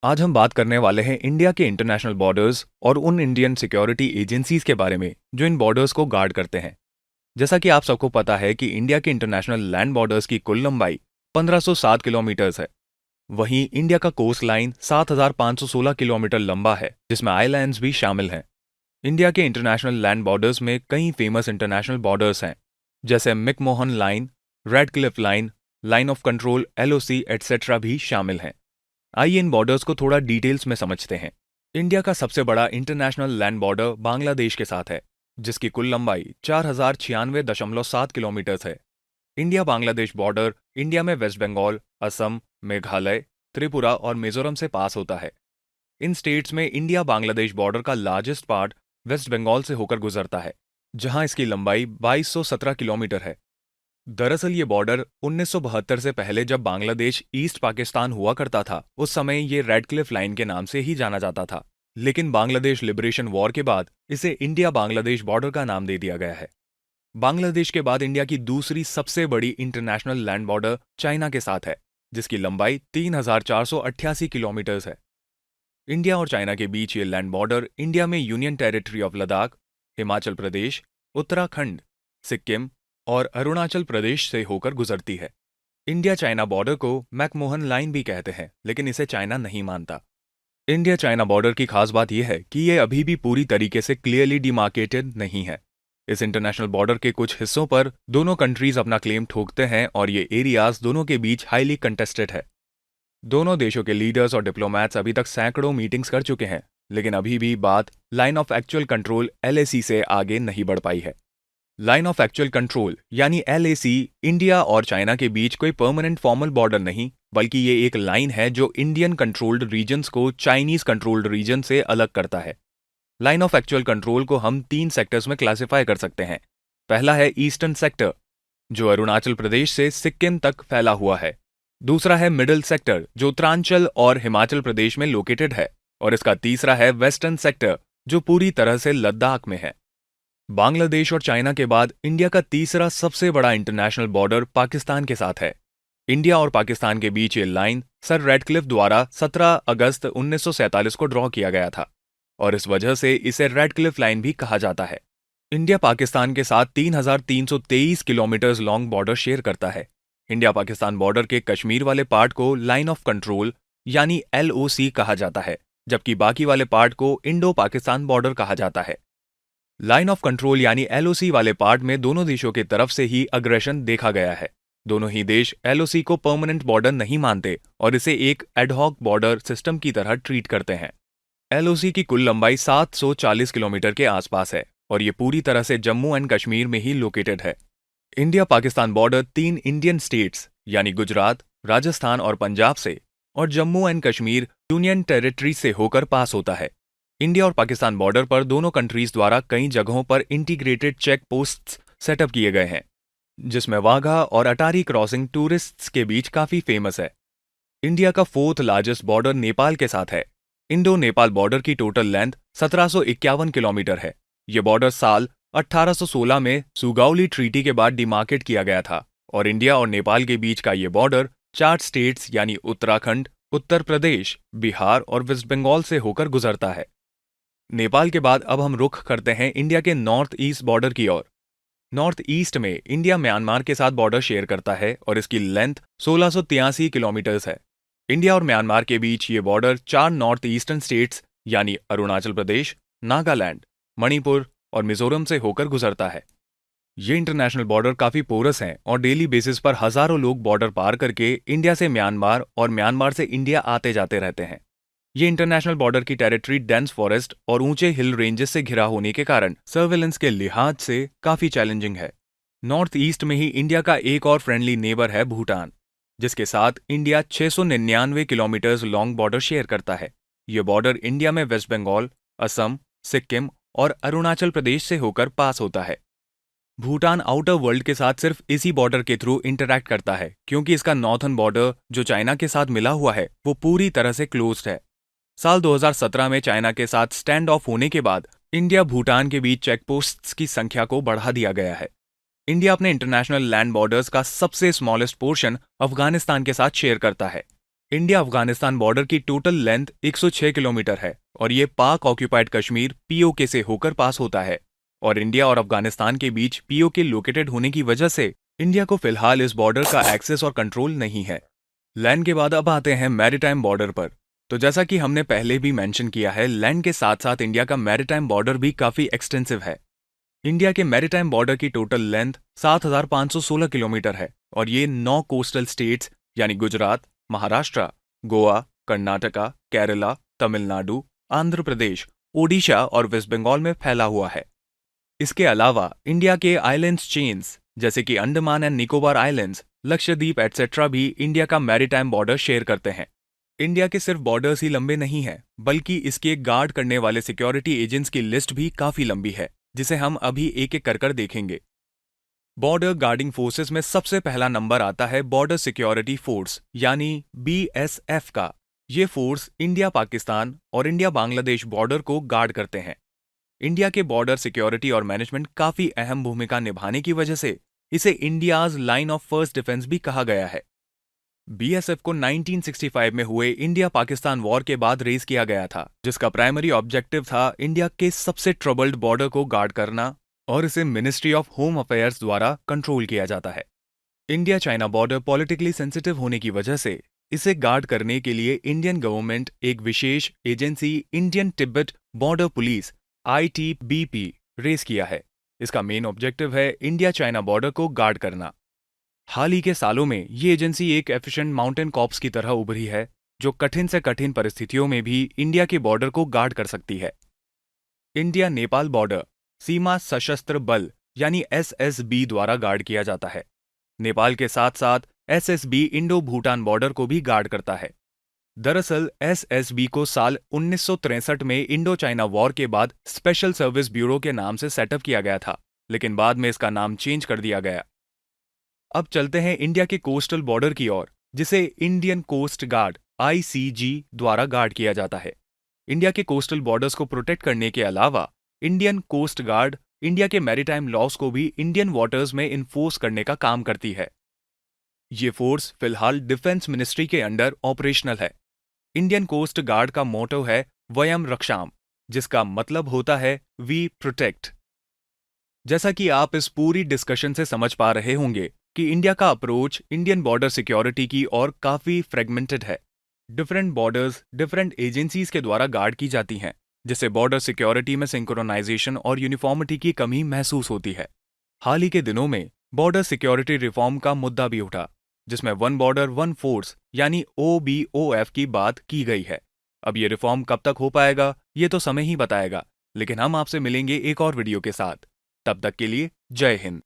आज हम बात करने वाले हैं इंडिया के इंटरनेशनल बॉर्डर्स और उन इंडियन सिक्योरिटी एजेंसीज के बारे में जो इन बॉर्डर्स को गार्ड करते हैं। जैसा कि आप सबको पता है कि इंडिया के इंटरनेशनल लैंड बॉर्डर्स की कुल लंबाई 1507 किलोमीटर्स है। वहीं इंडिया का कोस्ट लाइन 7516 किलोमीटर लंबा है, जिसमें आइलैंड्स भी शामिल हैं। इंडिया के इंटरनेशनल लैंड बॉर्डर्स में कई फेमस इंटरनेशनल बॉर्डर्स हैं, जैसे McMahon line, Radcliffe line, line of control LOC etcetera भी शामिल हैं। आइए इन बॉर्डर्स को थोड़ा डिटेल्स में समझते हैं। इंडिया का सबसे बड़ा इंटरनेशनल लैंड बॉर्डर बांग्लादेश के साथ है, जिसकी कुल लंबाई 4096.7 किलोमीटर है। इंडिया बांग्लादेश बॉर्डर इंडिया में वेस्ट बंगाल, असम, मेघालय, त्रिपुरा और मिजोरम से पास होता है। इन स्टेट्स में इंडिया बांग्लादेश बॉर्डर का लार्जेस्ट पार्ट वेस्ट बंगाल से होकर गुजरता है, जहां इसकी लंबाई 2217 किलोमीटर है। दरअसल ये बॉर्डर 1972 से पहले जब बांग्लादेश ईस्ट पाकिस्तान हुआ करता था, उस समय ये रेड क्लिफ लाइन के नाम से ही जाना जाता था। लेकिन बांग्लादेश लिबरेशन वॉर के बाद इसे इंडिया बांग्लादेश बॉर्डर का नाम दे दिया गया है। बांग्लादेश के बाद इंडिया की दूसरी सबसे बड़ी इंटरनेशनल लैंड बॉर्डर चाइना के साथ है, जिसकी लंबाई 3488 किलोमीटर है। इंडिया और चाइना के बीच ये लैंड बॉर्डर इंडिया में union territory of Ladakh, Himachal Pradesh, Uttarakhand, Sikkim और अरुणाचल प्रदेश से होकर गुजरती है। इंडिया चाइना बॉर्डर को मैकमोहन लाइन भी कहते हैं, लेकिन इसे चाइना नहीं मानता। इंडिया चाइना बॉर्डर की खास बात यह है कि यह अभी भी पूरी तरीके से क्लियरली डिमार्केटेड नहीं है। इस इंटरनेशनल बॉर्डर के कुछ हिस्सों पर दोनों कंट्रीज अपना क्लेम ठोकते हैं और ये एरियाज दोनों के बीच हाईली कंटेस्टेड है। दोनों देशों के लीडर्स और डिप्लोमैट्स अभी तक सैकड़ों मीटिंग्स कर चुके हैं, लेकिन अभी भी बात line of actual control LAC से आगे नहीं बढ़ पाई है। लाइन ऑफ एक्चुअल कंट्रोल यानी LAC इंडिया और चाइना के बीच कोई परमानेंट फॉर्मल बॉर्डर नहीं, बल्कि ये एक लाइन है जो इंडियन कंट्रोल्ड रीजन्स को चाइनीज कंट्रोल्ड रीजन से अलग करता है। लाइन ऑफ एक्चुअल कंट्रोल को हम 3 सेक्टर्स में क्लासिफाई कर सकते हैं। पहला है ईस्टर्न सेक्टर, जो अरुणाचल प्रदेश से सिक्किम तक फैला हुआ है। दूसरा है मिडिल सेक्टर, जो उत्तरांचल और हिमाचल प्रदेश में लोकेटेड है। और इसका तीसरा है वेस्टर्न सेक्टर, जो पूरी तरह से लद्दाख में है। बांग्लादेश और चाइना के बाद इंडिया का तीसरा सबसे बड़ा इंटरनेशनल बॉर्डर पाकिस्तान के साथ है। इंडिया और पाकिस्तान के बीच ये लाइन सर रेडक्लिफ द्वारा 17 अगस्त 1947 को ड्रॉ किया गया था, और इस वजह से इसे रेडक्लिफ लाइन भी कहा जाता है। इंडिया पाकिस्तान के साथ 3323 किलोमीटर लॉन्ग बॉर्डर शेयर करता है। इंडिया पाकिस्तान बॉर्डर के कश्मीर वाले पार्ट को लाइन ऑफ कंट्रोल यानी LOC कहा जाता है, जबकि बाकी वाले पार्ट को इंडो पाकिस्तान बॉर्डर कहा जाता है। लाइन ऑफ कंट्रोल यानी LOC वाले पार्ट में दोनों देशों की तरफ से ही अग्रेशन देखा गया है। दोनों ही देश LOC को परमानेंट बॉर्डर नहीं मानते और इसे एक एडहॉक बॉर्डर सिस्टम की तरह ट्रीट करते हैं। LOC की कुल लंबाई 740 किलोमीटर के आसपास है और ये पूरी तरह से जम्मू एंड कश्मीर में ही लोकेटेड है। India Pakistan border 3 Indian states यानी गुजरात, राजस्थान और पंजाब से और Jammu and Kashmir union territory से होकर पास होता है। इंडिया और पाकिस्तान बॉर्डर पर दोनों कंट्रीज द्वारा कई जगहों पर इंटीग्रेटेड चेक पोस्ट्स सेटअप किए गए हैं, जिसमें वाघा और अटारी क्रॉसिंग टूरिस्ट्स के बीच काफी फेमस है। इंडिया का 4th लार्जेस्ट बॉर्डर नेपाल के साथ है। इंडो नेपाल बॉर्डर की टोटल लेंथ 1751 किलोमीटर है। ये बॉर्डर साल 1816 में सुगौली ट्रीटी के बाद डिमार्केट किया गया था और इंडिया और नेपाल के बीच का ये बॉर्डर 4 स्टेट्स यानी उत्तराखंड, उत्तर प्रदेश, बिहार और वेस्ट बंगाल से होकर गुजरता है। नेपाल के बाद अब हम रुख करते हैं इंडिया के नॉर्थ ईस्ट बॉर्डर की ओर। नॉर्थ ईस्ट में इंडिया म्यांमार के साथ बॉर्डर शेयर करता है और इसकी लेंथ 1683 किलोमीटर है। इंडिया और म्यांमार के बीच ये बॉर्डर 4 नॉर्थ ईस्टर्न स्टेट्स यानी अरुणाचल प्रदेश, नागालैंड, मणिपुर और मिजोरम से होकर गुजरता है। ये इंटरनेशनल बॉर्डर काफी पोरस हैं और डेली बेसिस पर हजारों लोग बॉर्डर पार करके इंडिया से म्यांमार और म्यांमार से इंडिया आते जाते रहते हैं। ये इंटरनेशनल बॉर्डर की टेरिटरी डेंस फॉरेस्ट और ऊंचे हिल रेंजेस से घिरा होने के कारण सर्वेलेंस के लिहाज से काफी चैलेंजिंग है। नॉर्थ ईस्ट में ही इंडिया का एक और फ्रेंडली नेबर है भूटान, जिसके साथ India 699 kilometre long border share करता है। ये बॉर्डर इंडिया में वेस्ट बंगाल, असम, सिक्किम और अरुणाचल प्रदेश से होकर पास होता है। भूटान आउटर वर्ल्ड के साथ सिर्फ इसी बॉर्डर के थ्रू इंटरैक्ट करता है, क्योंकि इसका नॉर्थन बॉर्डर जो चाइना के साथ मिला हुआ है वो पूरी तरह से क्लोज्ड है। साल 2017 में चाइना के साथ स्टैंड ऑफ होने के बाद इंडिया भूटान के बीच चेकपोस्ट्स की संख्या को बढ़ा दिया गया है। इंडिया अपने इंटरनेशनल लैंड बॉर्डर्स का सबसे स्मॉलेस्ट पोर्शन अफगानिस्तान के साथ शेयर करता है। इंडिया अफगानिस्तान बॉर्डर की टोटल लेंथ 106 किलोमीटर है और ये पाक ऑक्यूपाइड कश्मीर पीओके से होकर पास होता है। और इंडिया और अफगानिस्तान के बीच पीओके लोकेटेड होने की वजह से इंडिया को फिलहाल इस बॉर्डर का एक्सेस और कंट्रोल नहीं है। लैंड के बाद अब आते हैं मैरीटाइम बॉर्डर पर। तो जैसा कि हमने पहले भी मेंशन किया है, लैंड के साथ साथ इंडिया का मैरीटाइम बॉर्डर भी काफी एक्सटेंसिव है। इंडिया के मैरीटाइम बॉर्डर की टोटल लेंथ 7,516 किलोमीटर है और ये 9 कोस्टल स्टेट्स यानी गुजरात, महाराष्ट्र, गोवा, कर्नाटका, केरला, तमिलनाडु, आंध्र प्रदेश, ओडिशा और वेस्ट बंगाल में फैला हुआ है। इसके अलावा इंडिया के आइलैंड्स चेन्स जैसे कि Andaman and Nicobar islands, Lakshadweep etcetera भी इंडिया का मैरीटाइम बॉर्डर शेयर करते हैं। इंडिया के सिर्फ बॉर्डर्स ही लंबे नहीं हैं, बल्कि इसके गार्ड करने वाले सिक्योरिटी एजेंट्स की लिस्ट भी काफी लंबी है, जिसे हम अभी एक एक कर देखेंगे। बॉर्डर गार्डिंग फोर्सेस में सबसे पहला नंबर आता है बॉर्डर सिक्योरिटी फोर्स यानी बीएसएफ का। ये फोर्स इंडिया पाकिस्तान और इंडिया बांग्लादेश बॉर्डर को गार्ड करते हैं। इंडिया के बॉर्डर सिक्योरिटी और मैनेजमेंट काफी अहम भूमिका निभाने की वजह से इसे India's line of first defence भी कहा गया है। बीएसएफ को 1965 में हुए इंडिया पाकिस्तान वॉर के बाद रेज किया गया था, जिसका प्राइमरी ऑब्जेक्टिव था इंडिया के सबसे ट्रबल्ड बॉर्डर को गार्ड करना और इसे मिनिस्ट्री ऑफ होम अफेयर्स द्वारा कंट्रोल किया जाता है। India China border politically sensitive होने की वजह से इसे गार्ड करने के लिए इंडियन गवर्नमेंट एक विशेष agency Indian Tibet border police ITBP raise किया है। इसका मेन ऑब्जेक्टिव है इंडिया चाइना बॉर्डर को गार्ड करना। हाल ही के सालों में ये एजेंसी एक एफिशिएंट माउंटेन कॉर्प्स की तरह उभरी है, जो कठिन से कठिन परिस्थितियों में भी इंडिया के बॉर्डर को गार्ड कर सकती है। इंडिया नेपाल बॉर्डर सीमा सशस्त्र बल यानी SSB द्वारा गार्ड किया जाता है। नेपाल के साथ साथ SSB इंडो भूटान बॉर्डर को भी गार्ड करता है। दरअसल SSB को साल 1963 में इंडो चाइना वॉर के बाद स्पेशल सर्विस ब्यूरो के नाम से सेटअप किया गया था, लेकिन बाद में इसका नाम चेंज कर दिया गया। अब चलते हैं इंडिया के कोस्टल बॉर्डर की ओर, जिसे इंडियन कोस्ट गार्ड ICG द्वारा गार्ड किया जाता है। इंडिया के कोस्टल बॉर्डर्स को प्रोटेक्ट करने के अलावा इंडियन कोस्ट गार्ड इंडिया के मैरीटाइम लॉज को भी इंडियन वाटर्स में इन्फोर्स करने का काम करती है। ये फोर्स फिलहाल डिफेंस मिनिस्ट्री के अंडर ऑपरेशनल है। इंडियन कोस्ट गार्ड का मोटो है वयम रक्षाम, जिसका मतलब होता है वी प्रोटेक्ट। जैसा कि आप इस पूरी डिस्कशन से समझ पा रहे होंगे कि इंडिया का अप्रोच इंडियन बॉर्डर सिक्योरिटी की ओर काफी फ्रेगमेंटेड है। डिफरेंट बॉर्डर्स डिफरेंट एजेंसीज के द्वारा गार्ड की जाती हैं, जिससे बॉर्डर सिक्योरिटी में सिंक्रोनाइजेशन और यूनिफॉर्मिटी की कमी महसूस होती है। हाल ही के दिनों में बॉर्डर सिक्योरिटी रिफॉर्म का मुद्दा भी उठा, जिसमें वन बॉर्डर वन फोर्स यानी OBOF की बात की गई है। अब ये रिफॉर्म कब तक हो पाएगा ये तो समय ही बताएगा, लेकिन हम आपसे मिलेंगे एक और वीडियो के साथ। तब तक के लिए जय हिंद।